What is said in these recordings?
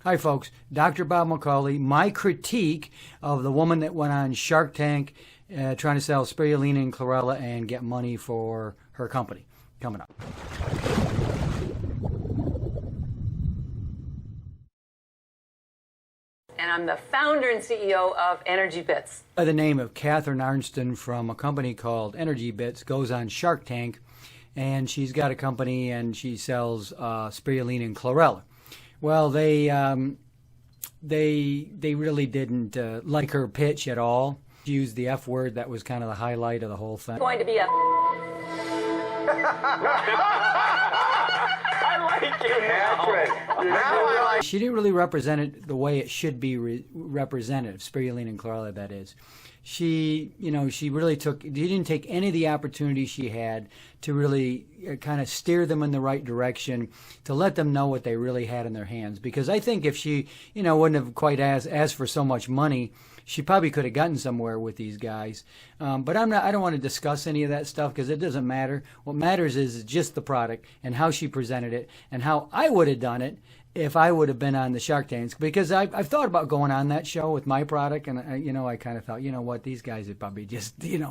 Hi, folks. Dr. Bob McCauley. My critique of the woman that went on Shark Tank trying to sell spirulina and chlorella and get money for her company. Coming up. And I'm the founder and CEO of Energy Bits. By the name of Catherine Arnston from a company called Energy Bits goes on Shark Tank, and she's got a company and she sells spirulina and chlorella. Well, they really didn't like her pitch at all. She used the F word. That was kind of the highlight of the whole thing. Going to be a... I like you now. She didn't really represent it the way it should be represented, spirulina and chlorella, that is. She really didn't take any of the opportunities she had to really kind of steer them in the right direction, to let them know what they really had in their hands. Because I think if she, wouldn't have quite asked for so much money, she probably could have gotten somewhere with these guys. But I don't want to discuss any of that stuff because it doesn't matter. What matters is just the product and how she presented it and how I would have done it if I would have been on the Shark Tanks. Because I've thought about going on that show with my product, and I kind of thought, what, these guys would probably just, eat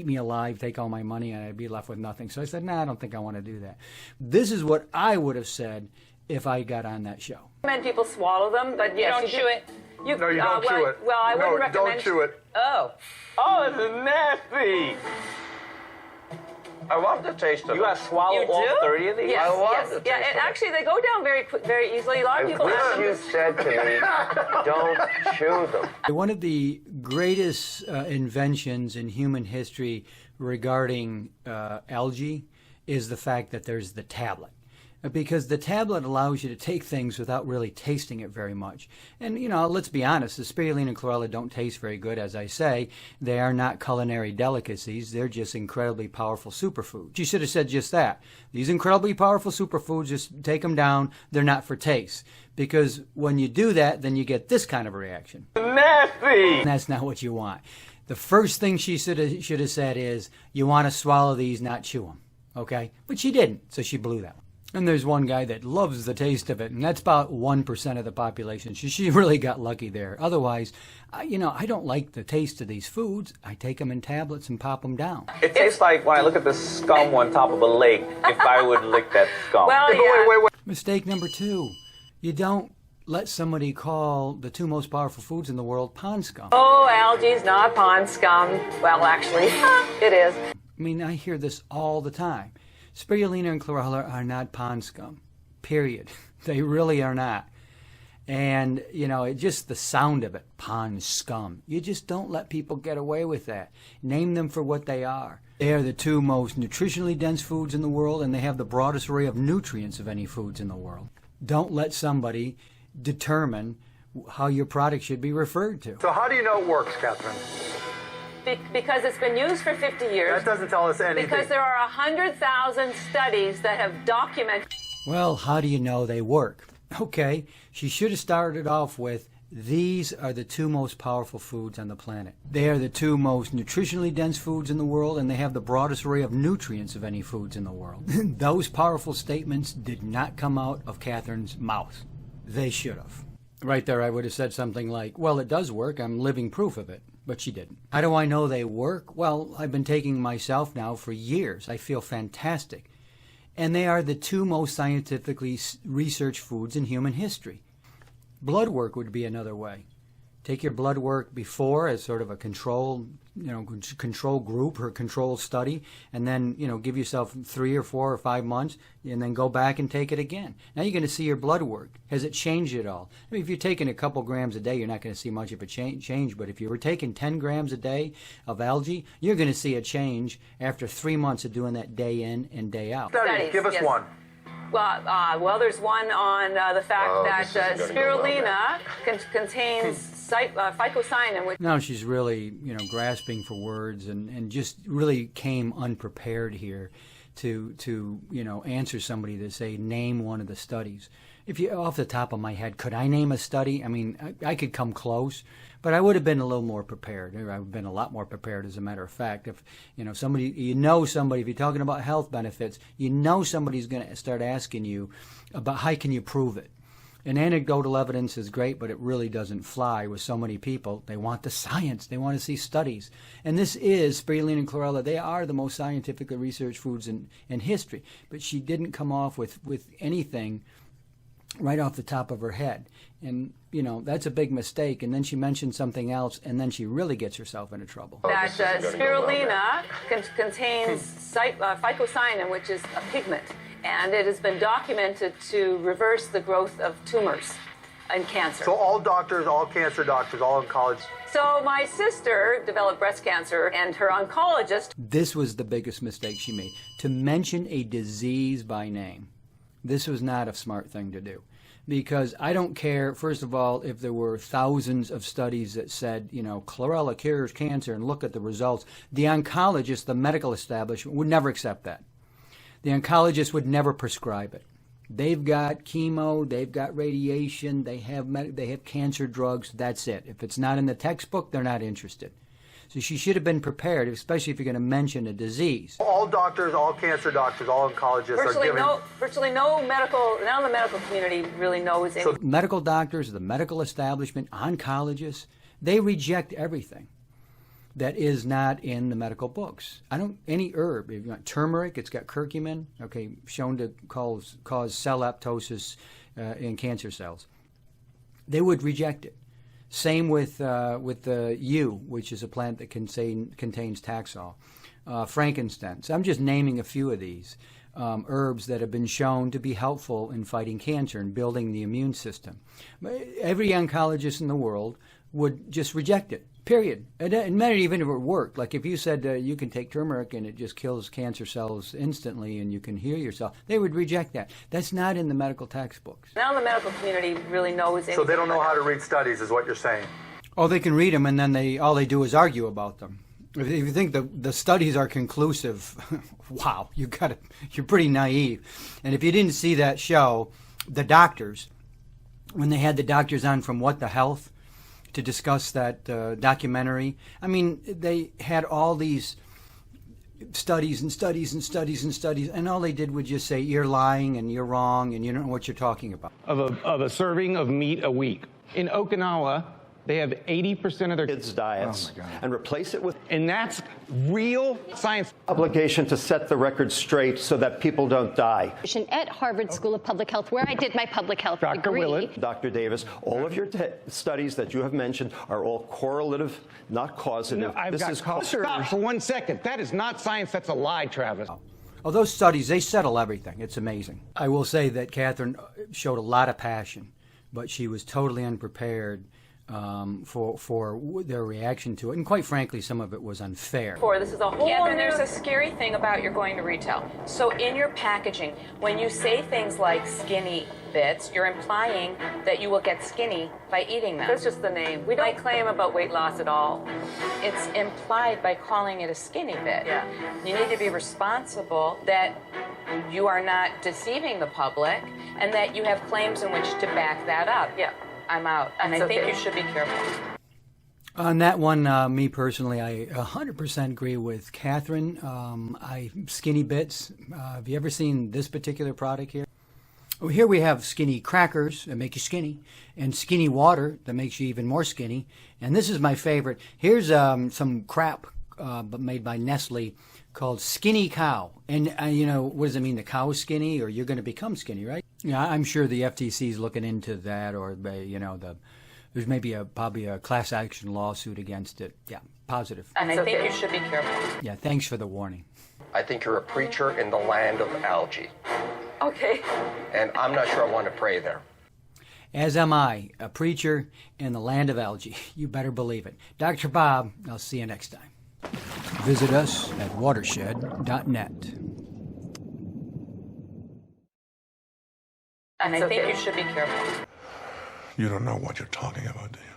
me alive, take all my money, and I'd be left with nothing. So I said, I don't think I want to do that. This is what I would have said if I got on that show. I recommend people swallow them, but You don't chew it. No, you don't chew it. Well, I wouldn't recommend... don't chew it. Oh. Oh, this is nasty. I love the taste of it. You got to swallow You all do? 30 of these? Yes, I love yes. the taste Yeah, of it. actually, they go down very easily. A lot of people I ask wish them... you said to me, don't chew them. One of the greatest inventions in human history regarding algae is the fact that there's the tablet. Because the tablet allows you to take things without really tasting it very much. And, let's be honest, the spirulina and chlorella don't taste very good, as I say. They are not culinary delicacies. They're just incredibly powerful superfoods. You should have said just that. These incredibly powerful superfoods, just take them down. They're not for taste. Because when you do that, then you get this kind of a reaction. Nasty. And that's not what you want. The first thing she should have said is, you want to swallow these, not chew them. Okay? But she didn't, so she blew that one. And there's one guy that loves the taste of it, and that's about 1% of the population. She really got lucky there. Otherwise, I don't like the taste of these foods. I take them in tablets and pop them down. It tastes like when I look at the scum on top of a lake, if I would lick that scum. Well, yeah. Wait. Mistake number 2. You don't let somebody call the 2 most powerful foods in the world pond scum. Oh, algae's not pond scum. Well, actually, it is. I mean, I hear this all the time. Spirulina and chlorella are not pond scum, period. They really are not. And, just the sound of it, pond scum. You just don't let people get away with that. Name them for what they are. They are the 2 most nutritionally dense foods in the world, and they have the broadest array of nutrients of any foods in the world. Don't let somebody determine how your product should be referred to. So how do you know it works, Catherine? Because it's been used for 50 years. That doesn't tell us anything. Because there are 100,000 studies that have documented... Well, how do you know they work? Okay, she should have started off with, these are the 2 most powerful foods on the planet. They are the 2 most nutritionally dense foods in the world, and they have the broadest array of nutrients of any foods in the world. Those powerful statements did not come out of Catherine's mouth. They should have. Right there, I would have said something like, well, it does work. I'm living proof of it. But she didn't. How do I know they work? Well, I've been taking myself now for years. I feel fantastic. And they are the 2 most scientifically researched foods in human history. Blood work would be another way. Take your blood work before as sort of a control group or control study, and then, give yourself 3 or 4 or 5 months, and then go back and take it again. Now you're going to see your blood work. Has it changed at all? I mean, if you're taking a couple grams a day, you're not going to see much of a change, but if you were taking 10 grams a day of algae, you're going to see a change after 3 months of doing that day in and day out. Studies, Give us yes. one. Well, there's one on the fact that this isn't gonna go well, spirulina contains phycocyanin, which... Now she's really, grasping for words and just really came unprepared here to answer somebody to say, name one of the studies. If you, off the top of my head, could I name a study? I mean, I could come close, but I would have been a little more prepared. I would have been a lot more prepared, as a matter of fact. If somebody, if you're talking about health benefits, somebody's going to start asking you about how can you prove it. And anecdotal evidence is great, but it really doesn't fly with so many people. They want the science. They want to see studies. And this is, spirulina and chlorella, they are the most scientifically researched foods in history. But she didn't come off with anything right off the top of her head. And, that's a big mistake. And then she mentioned something else, and then she really gets herself into trouble. That spirulina contains phycocyanin, which is a pigment. And it has been documented to reverse the growth of tumors and cancer. So all doctors, all cancer doctors, all oncologists. So my sister developed breast cancer, and her oncologist... This was the biggest mistake she made, to mention a disease by name. This was not a smart thing to do. Because I don't care, first of all, if there were thousands of studies that said, chlorella cures cancer and look at the results. The oncologist, the medical establishment, would never accept that. The oncologist would never prescribe it. They've got chemo, they've got radiation, they have cancer drugs, that's it. If it's not in the textbook, they're not interested. So she should have been prepared, especially if you're going to mention a disease. All doctors, all cancer doctors, all oncologists are given... Virtually no medical, none of the medical community really knows anything. So medical doctors, the medical establishment, oncologists, they reject everything that is not in the medical books. Any herb, if you want turmeric, it's got curcumin, shown to cause cell apoptosis in cancer cells. They would reject it. Same with the yew, which is a plant that contains Taxol, frankincense. I'm just naming a few of these herbs that have been shown to be helpful in fighting cancer and building the immune system. Every oncologist in the world would just reject it. Period. It mattered even if it worked. Like if you said you can take turmeric and it just kills cancer cells instantly and you can heal yourself, they would reject that. That's not in the medical textbooks. None of the medical community really knows anything. So they don't know how to read studies, is what you're saying? Oh, they can read them, and then all they do is argue about them. If you think the studies are conclusive, wow, you're pretty naive. And if you didn't see that show, the doctors, when they had the doctors on from What the Health, to discuss that documentary. I mean, they had all these studies and studies and studies and studies, and all they did was just say, you're lying and you're wrong and you don't know what you're talking about. Of a serving of meat a week. In Okinawa, they have 80% of their kids' diets and replace it with... And that's real science. Obligation to set the record straight so that people don't die. At Harvard School of Public Health, where I did my public health Dr. degree. Willett. Dr. Davis, all of your studies that you have mentioned are all correlative, not causative. No, Stop for 1 second. That is not science. That's a lie, Travis. Oh, those studies, they settle everything. It's amazing. I will say that Catherine showed a lot of passion, but she was totally unprepared for their reaction to it, and quite frankly, some of it was unfair. This is a whole and there's a scary thing about you're going to retail. So in your packaging, when you say things like skinny bits, you're implying that you will get skinny by eating them. That's just the name. We don't claim about weight loss at all. It's implied by calling it a skinny bit. Yeah. You need to be responsible that you are not deceiving the public and that you have claims in which to back that up. Yeah. I'm out. And I think you should be careful. On that one, me personally, I 100% agree with Catherine. Skinny bits. Have you ever seen this particular product here? Oh, here we have skinny crackers that make you skinny, and skinny water that makes you even more skinny. And this is my favorite. Here's some crap but made by Nestle called Skinny Cow. And, what does it mean? The cow is skinny, or you're going to become skinny, right? Yeah, I'm sure the FTC is looking into that, or, there's maybe probably a class action lawsuit against it. Yeah, positive. And I think you should be careful. Yeah, thanks for the warning. I think you're a preacher in the land of algae. Okay. And I'm not sure I want to pray there. As am I, a preacher in the land of algae. You better believe it. Dr. Bob, I'll see you next time. Visit us at watershed.net. And I think you should be careful. You don't know what you're talking about, do you?